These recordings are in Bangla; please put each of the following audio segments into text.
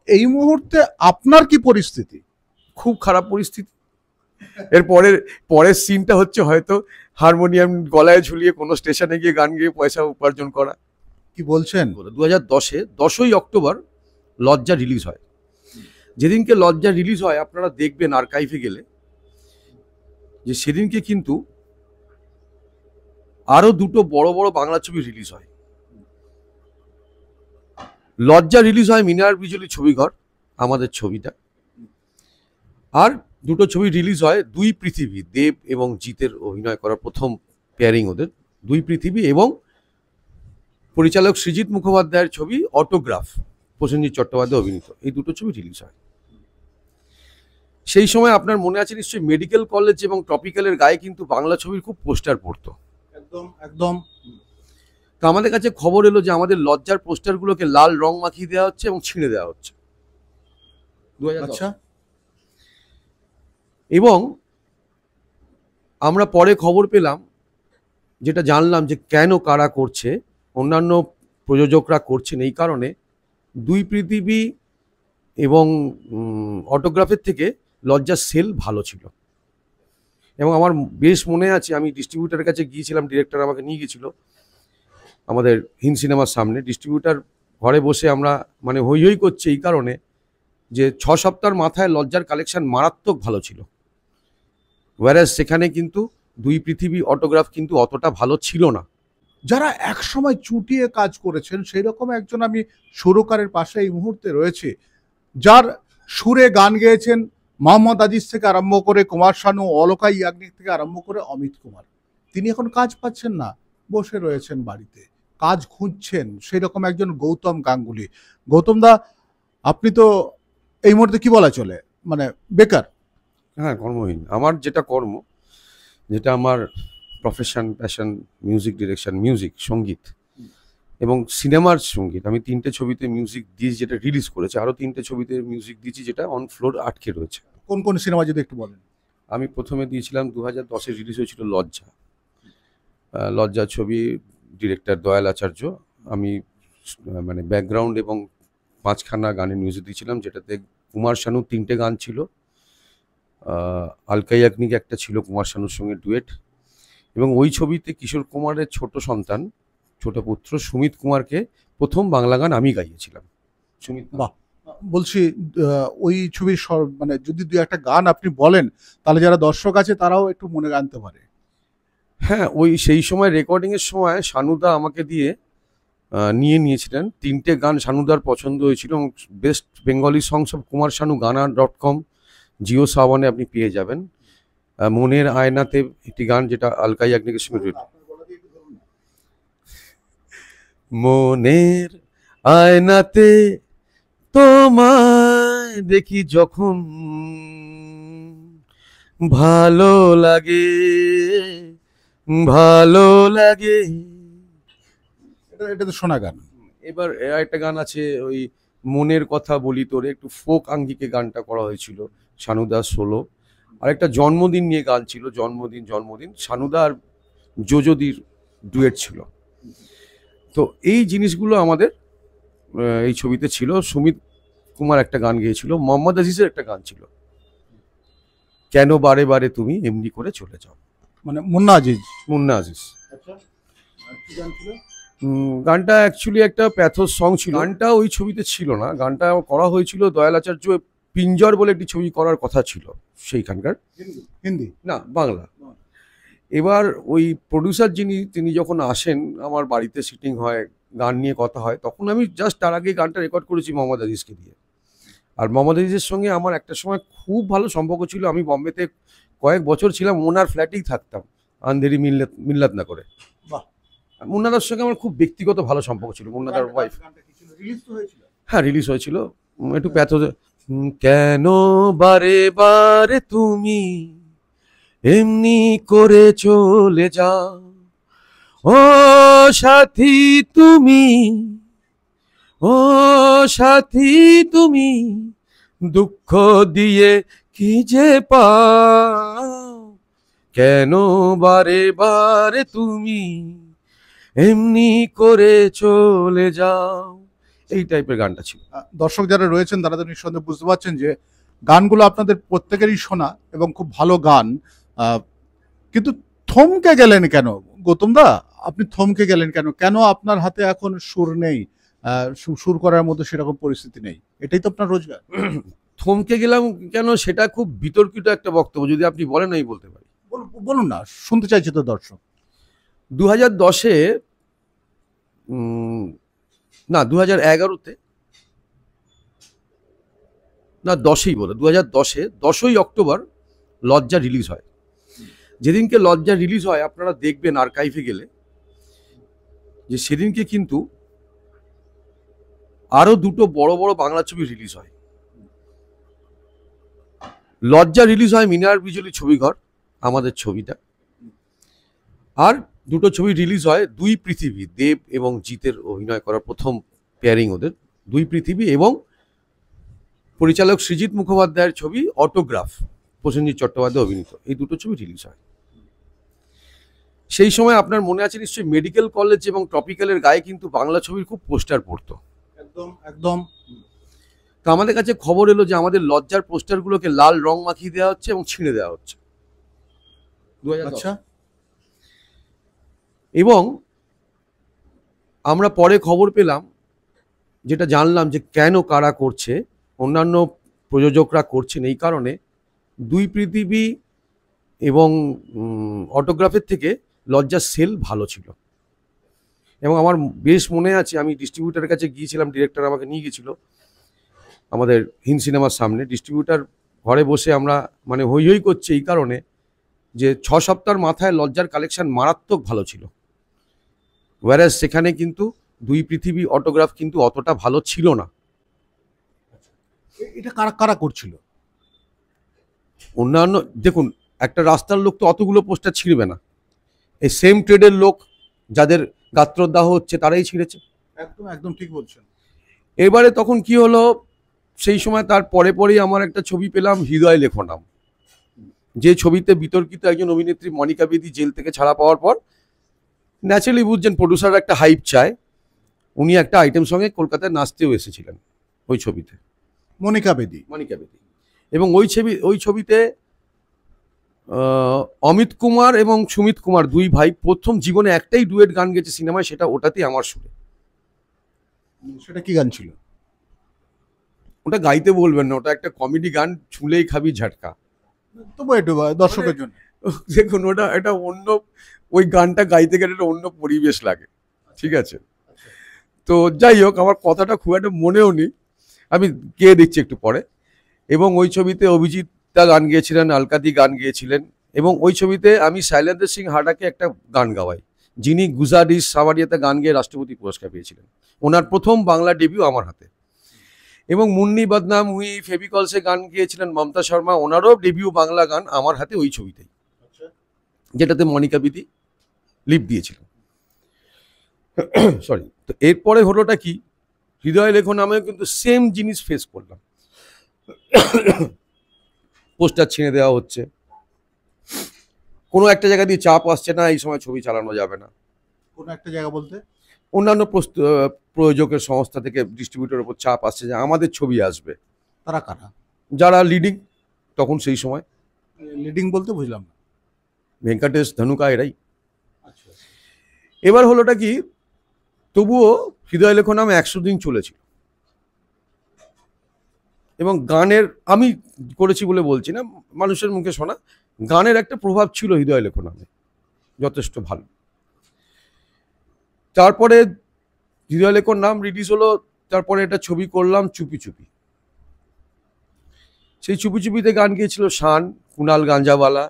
এই মুহূর্তে আপনার কি পরিস্থিতি? খুব খারাপ পরিস্থিতি। এর পরের সিনটা হচ্ছে হয়তো হারমোনিয়াম গলায় ঝুলিয়ে কোনো স্টেশনে গিয়ে গান গেয়ে পয়সা উপার্জন করা। কি বলছেন? 2010-এ 10ই অক্টোবর লজ্জা রিলিজ হয়। যেদিনকে লজ্জা রিলিজ হয় আপনারা দেখবেন আর্কাইভে গেলে যে সেদিনকে কিন্তু আরো দুটো বড় বড় বাংলা ছবি রিলিজ হয়। লজ্জা রিলিজ হয় মিনার বিজলি ছবিঘর, আমাদের ছবিটা, আর দুটো ছবি রিলিজ হয় দুই পৃথিবী, দেব এবং জিতের অভিনয় করা প্রথম পেয়ারিং ওদের, দুই পৃথিবী, এবং পরিচালক সৃজিত মুখোপাধ্যায়ের ছবি অটোগ্রাফ, প্রসেনজিৎ চট্টোপাধ্যায় অভিনীত। এই দুটো ছবি রিলিজ হয়। সেই সময় আপনার মনে আছে নিশ্চয়ই মেডিকেল কলেজ এবং ট্রপিক্যালের গায়ে কিন্তু বাংলা ছবির খুব পোস্টার পড়তো। একদম একদম। তো আমাদের কাছে খবর এলো যে আমাদের লজ্জার পোস্টারগুলোকে লাল রং মাখিয়ে দেওয়া হচ্ছে এবং ছিঁড়ে দেওয়া হচ্ছে। আচ্ছা। এবং আমরা পরে খবর পেলাম, যেটা জানলাম যে কেন কারা করছে, অন্যান্য প্রযোজকরা করছেন এই কারণে দুই পৃথিবী এবং অটোগ্রাফের থেকে লজ্জার সেল ভালো ছিল। এবং আমার বেশ মনে আছে আমি ডিস্ট্রিবিউটারের কাছে গিয়েছিলাম, ডিরেক্টর আমাকে নিয়ে গেছিল আমাদের হিন্দ সিনেমার সামনে। ডিস্ট্রিবিউটার ঘরে বসে আমরা মানে হই হই করছে এই কারণে যে 6 সপ্তাহের মাথায় লজ্জার কালেকশন মারাত্মক ভালো ছিল, ওয়ারাস সেখানে কিন্তু দুই পৃথিবী অটোগ্রাফ কিন্তু অতটা ভালো ছিল না। যারা একসময় চুটিয়ে কাজ করেছেন সেই রকম একজন আমি সুরকারের পাশে এই মুহূর্তে রয়েছে, যার সুরে গান গেয়েছেন মোহাম্মদ আজিজ থেকে আরম্ভ করে কুমার শানু, অলকা ইয়াগনিক থেকে আরম্ভ করে অমিত কুমার। তিনি এখন কাজ পাচ্ছেন না, বসে রয়েছেন বাড়িতে, কাজ খুঁজছেন। সেই রকম একজন গৌতম গাঙ্গুলি। গৌতম দা, আপনি তো এই মুহূর্তে কি বলা চলে, মানে বেকার? হ্যাঁ, কর্মহীন। আমার যেটা কর্ম, যেটা আমার profession, passion, music direction, music, সঙ্গীত এবং সিনেমার সঙ্গীত। আমি 3টে ছবিতে মিউজিক দিয়েছি যেটা রিলিজ করেছে, আরও 3টে ছবিতে মিউজিক দিয়েছি যেটা অন ফ্লোর আটকে রয়েছে। কোন কোন সিনেমা যদি একটু বলেন? আমি প্রথমে দিয়েছিলাম 2010-এ রিলিজ হয়েছিল লজ্জা। লজ্জা ছবি ডিরেক্টর দয়াল আচার্য। আমি মানে ব্যাকগ্রাউন্ড এবং 5খানা গানের মিউজিক দিয়েছিলাম, যেটাতে কুমার শানুর 3টে গান ছিল, আলকা ইয়াগনিক একটা ছিল কুমার শানুর সঙ্গে ডুয়েট, এবং ওই ছবিতে কিশোর কুমারের ছোট সন্তান, ছোট পুত্র সুমিত কুমারকে প্রথম বাংলা গান আমি গাইয়েছিলাম। সুমিত, বাহ, বলছি ওই ছবির মানে যদি দুই একটা গান আপনি বলেন তাহলে যারা দর্শক আছে তারাও একটু মনে আনতে পারে। হ্যাঁ, ওই সেই সময় রেকর্ডিংয়ের সময় শানুদা আমাকে দিয়ে নিয়েছিলেন 3টে গান। শানুদার পছন্দ হয়েছিল এবং best Bengali songs of Kumar Sanu গানা.com জিও সাওয়ানে আপনি পেয়ে যাবেন। মনের আয়নাতে একটি গান যেটা আলকা ইয়াগনিকের সঙ্গে ডুয়েট। মনের আয়নাতে তোমায় দেখি যখন ভালো লাগে, ভালো লাগে। এটা তো শোনা গান। এবার একটা গান আছে ওই মনের কথা বলি তোরে, একটু ফোক আঙ্গিকে গানটা করা হয়েছিল, শানুদা সোলো। আর একটা জন্মদিন নিয়ে গান ছিল, জন্মদিন জন্মদিন, শানুদা আর যোজদির ডুয়েট ছিল। তো এই জিনিসগুলো আমাদের এই ছবিতে ছিল। সুমিত কুমার একটা গান গেয়েছিল, মোহাম্মদ আজিজের একটা গান ছিল, কেন বারে বারে তুমি এমনি করে চলে যাও, মানে মুন্না আজিজ। মুন্না আজিজ। গানটা অ্যাকচুয়ালি একটা প্যাথোস সং ছিল। গানটা ওই ছবিতে ছিল না, গানটা করা হয়েছিল দয়াল আচার্য পিঞ্জর বলে একটি ছবি করার কথা ছিল সেইখানকার। হিন্দি না, বাংলা। এবার ওই প্রডিউসার তিনি যখন আসেন আমার বাড়িতে, সিটিং হয়, গান নিয়ে কথা হয়, তখন আমি জাস্ট তার আগে গানটা রেকর্ড করেছি মোহাম্মদ আজিজকে দিয়ে। আর মোহাম্মদ আজিজের সঙ্গে আমার একটা সময় খুব ভালো সম্পর্ক ছিল। আমি বম্বেতে কয়েক বছর ছিলাম, ওনার ফ্ল্যাটেই থাকতাম, আন্ধেরি মিল্লাত না করে। মুন্নাদার সঙ্গে আমার খুব ব্যক্তিগত ভালো সম্পর্ক ছিল, মুন্নাদার ওয়াইফ। হ্যাঁ, রিলিজ হয়েছিল। একটু প্যাথো, কেন বারে বারে তুমি এমনি করে চলে যাও, ও সাথী তুমি, ও সাথী তুমি, দুঃখ দিয়ে কি যে পাও, কেন বারে বারে তুমি এমনি করে চলে যাও। এই টাইপের গানটা ছিল। দর্শক যারা রয়েছেন তারা তো নিঃসন্দেহে বুঝতে পারছেন যে গানগুলো আপনাদের প্রত্যেকেরই শোনা এবং খুব ভালো গান। কিন্তু থমকে গেলেন কেন গৌতম দা? আপনি থমকে গেলেন কেন? কেন আপনার হাতে এখন সুর নেই? সুর করার মতো সেরকম পরিস্থিতি নেই? এটাই তো আপনার রোজগার। থমকে গেলাম কেন সেটা খুব বিতর্কিত একটা বক্তব্য, যদি আপনি বলেন আমি বলতে পারি। বলুন না, শুনতে চাইছে তো দর্শক। 2010-এ না 2011-তে না 10-এই বলে 2010-এ 10ই অক্টোবর লজ্জা রিলিজ হয়। যেদিনকে লজ্জা রিলিজ হয় আপনারা দেখবেন আর্কাইভে গেলে যে সেদিনকে কিন্তু আরো দুটো বড় বড় বাংলা ছবি রিলিজ হয়। লজ্জা রিলিজ হয় মিনার বিজলি ছবিঘর, আমাদের ছবিটা, আর দুটো ছবি রিলিজ হয় দুই পৃথিবী, দেব এবং জিতের অভিনয় করা প্রথম পেয়ারিং ওদের, দুই পৃথিবী, এবং পরিচালক সৃজিত মুখোপাধ্যায়ের ছবি অটোগ্রাফ, প্রসেনজিৎ চট্টোপাধ্যায় অভিনীত, এই দুটো ছবি রিলিজ হয়। সেই সময় আপনার মনে আছে নিশ্চয়ই মেডিকেল কলেজ এবং ট্রপিক্যালের গায়ে কিন্তু বাংলা ছবির খুব পোস্টার পড়তো। একদম একদম। তো আমাদের কাছে খবর এলো যে আমাদের লজ্জার পোস্টারগুলোকে লাল রং মাখিয়ে দেওয়া হচ্ছে এবং ছিঁড়ে দেওয়া হচ্ছে। আচ্ছা। এবং আমরা পরে খবর পেলাম, যেটা জানলাম যে কেন কারা করছে, অন্যান্য প্রযোজকরা করছেন এই কারণে দুই পৃথিবী এবং অটোগ্রাফের থেকে লজ্জার সেল ভালো ছিল। এবং আমার বেশ মনে আছে আমি ডিস্ট্রিবিউটারের কাছে গিয়েছিলাম, ডিরেক্টর আমাকে নিয়ে গেছিল আমাদের হিন্দ সিনেমার সামনে। ডিস্ট্রিবিউটার ঘরে বসে আমরা মানে হই হই করছে এই কারণে যে 6 সপ্তাহের মাথায় লজ্জার কালেকশন মারাত্মক ভালো ছিল, ওয়ারাস সেখানে কিন্তু দুই পৃথিবী অটোগ্রাফ কিন্তু অতটা ভালো ছিল না। এটা কারা কারা করছিল? অন্যান্য দেখুন, একটা রাস্তার লোক তো অতগুলো পোস্টার ছিঁড়বে না, এই সেম ট্রেডের লোক যাদের গাত্রদাহ হচ্ছে তারাই ছিঁড়েছে। একদম একদম ঠিক বলছেন। এবারে তখন কি হলো, সেই সময় তার পরে পরেই আমার একটা ছবি পেলাম, হৃদয় লেখো নাম, যে ছবিতে বিতর্কিত একজন অভিনেত্রী মনিকা বেদি জেল থেকে ছাড়া পাওয়ার পর ন্যাচারালি বুঝছেন প্রডিউসার একটা হাইপ চায়, উনি একটা আইটেম সঙ্গে কলকাতায় নাচতেও এসেছিলেন ওই ছবিতে, মনিকা বেদি। এবং ওই ছবিতে অমিত কুমার এবং সুমিত কুমার দুই ভাই প্রথম জীবনে একটাই ডুয়েট গান গেছে সিনেমায়, সেটা ওটাতেই আমার সুরে। সেটা কি গান ছিল? ওটা গাইতে বলবেন না, ওটা একটা কমেডি গান, ছুলেই খাবি ঝাটকা। তবু একটু দর্শকের জন্য দেখুন, ওটা এটা অন্য, ওই গানটা গাইতে গেলে একটা অন্য পরিবেশ লাগে, ঠিক আছে? তো যাই হোক, আমার কথাটা খুব একটা মনেও নেই, আমি গেয়ে দিচ্ছি একটু পরে। এবং ওই ছবিতে অভিজিৎদা গান গেয়েছিলেন, আলকাদি গান গেয়েছিলেন, এবং ওই ছবিতে আমি শৈলেন্দ্র সিং হাডাকে একটা গান গাওয়াই, যিনি গুজারিশ সাওয়ারিয়াতে গান গেয়ে রাষ্ট্রপতি পুরস্কার পেয়েছিলেন। ওনার প্রথম বাংলা ডেবিউ আমার হাতে। এবং মুন্নি বদনাম হুই, ফেভিকলসে গান গিয়েছিলেন মমতা শর্মা, ওনারও ডেবিউ বাংলা গান আমার হাতে ওই ছবিতেই, যেটাতে মনিকা বেদি লিপ দিয়েছিলেন। সরি। তো এরপরে হলোটা কি, হৃদয় লেখো নামেও কিন্তু সেম জিনিস ফেস করলাম, পোস্টার ছিঁড়ে দেওয়া হচ্ছে, কোনো একটা জায়গা দিয়ে চাপ আসছে না এই সময় ছবি চালানো যাবে না। কোনো একটা জায়গা বলতে অন্যান্য প্রযোজকের সংস্থা থেকে ডিস্ট্রিবিউটরের উপর চাপ আসছে যে আমাদের ছবি আসবে। তারা কারা? যারা লিডিং তখন সেই সময়। লিডিং বলতে বুঝলাম না। ভেঙ্কটেশ, ধনুকা, এরাই। এবার হলোটা কি, তবুও হৃদয় লেখো নামে 100 দিন চলেছিল, এবং গানের, আমি করেছি বলে বলছি না, মানুষের মুখে শোনা, গানের একটা প্রভাব ছিল হৃদয় লেখো নামে যথেষ্ট ভালো। তারপরে হৃদয় লেখোর নাম রিলিজ হলো, তারপরে একটা ছবি করলাম চুপি চুপি। সেই চুপি চুপিতে গান গিয়েছিল শান, কুণাল গাঞ্জাওয়ালা,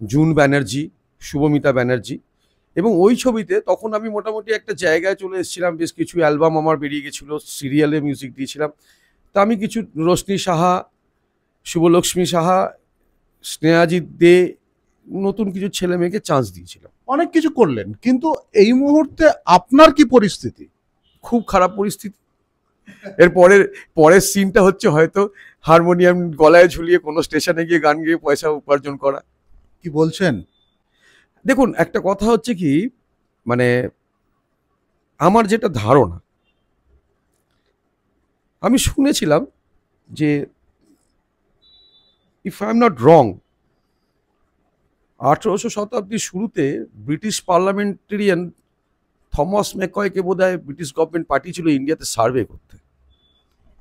জুন ব্যানার্জি, শুভমিতা ব্যানার্জি। এবং ওই ছবিতে তখন আমি মোটামুটি একটা জায়গায় চলে এসেছিলাম, বেশ কিছু অ্যালবাম আমার বেরিয়ে গেছিলো, সিরিয়ালে মিউজিক দিয়েছিলাম। তা আমি কিছু রোশনি সাহা, শুভলক্ষ্মী সাহা, স্নেহাজিৎ দে, নতুন কিছু ছেলে মেয়েকে চান্স দিয়েছিলাম। অনেক কিছু করলেন, কিন্তু এই মুহূর্তে আপনার কি পরিস্থিতি? খুব খারাপ পরিস্থিতি। পরের সিনটা হচ্ছে হয়তো হারমোনিয়াম গলায় ঝুলিয়ে কোনো স্টেশনে গিয়ে গান গিয়ে পয়সা উপার্জন করা। কি বলছেন? দেখুন, একটা কথা হচ্ছে কি, মানে আমার যেটা ধারণা, আমি শুনেছিলাম যে if I am not wrong 1800 শতাব্দীর শুরুতে ব্রিটিশ পার্লামেন্টেরিয়ান থমাস ম্যাকয়কে বোধহয় ব্রিটিশ গভর্নমেন্ট পাঠিয়েছিল ইন্ডিয়াতে সার্ভে করতে,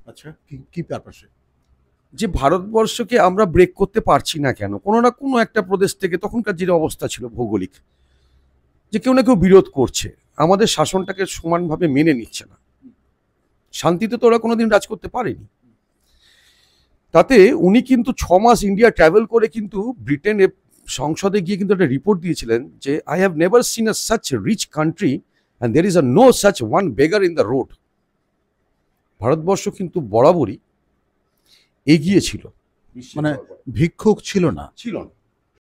আচ্ছা, কি পারপাসে? যে ভারতবর্ষকে আমরা ব্রেক করতে পারছি না কেন, কোনো না কোনো একটা প্রদেশ থেকে, তখনকার যে অবস্থা ছিল ভৌগোলিক, যে কেউ না কেউ বিরোধ করছে, আমাদের শাসনটাকে সমানভাবে মেনে নিচ্ছে না, শান্তিতে তো ওরা কোনোদিন রাজ করতে পারেনি। তাতে উনি কিন্তু 6 মাস ইন্ডিয়া ট্রাভেল করে কিন্তু ব্রিটেনের সংসদে গিয়ে কিন্তু একটা রিপোর্ট দিয়েছিলেন যে I have never seen a such rich country and there is a no such one beggar in the road. Bharatvarsha কিন্তু বরাবরই এগিয়ে ছিল, মানে ভিক্ষুক ছিল না। ছিল না।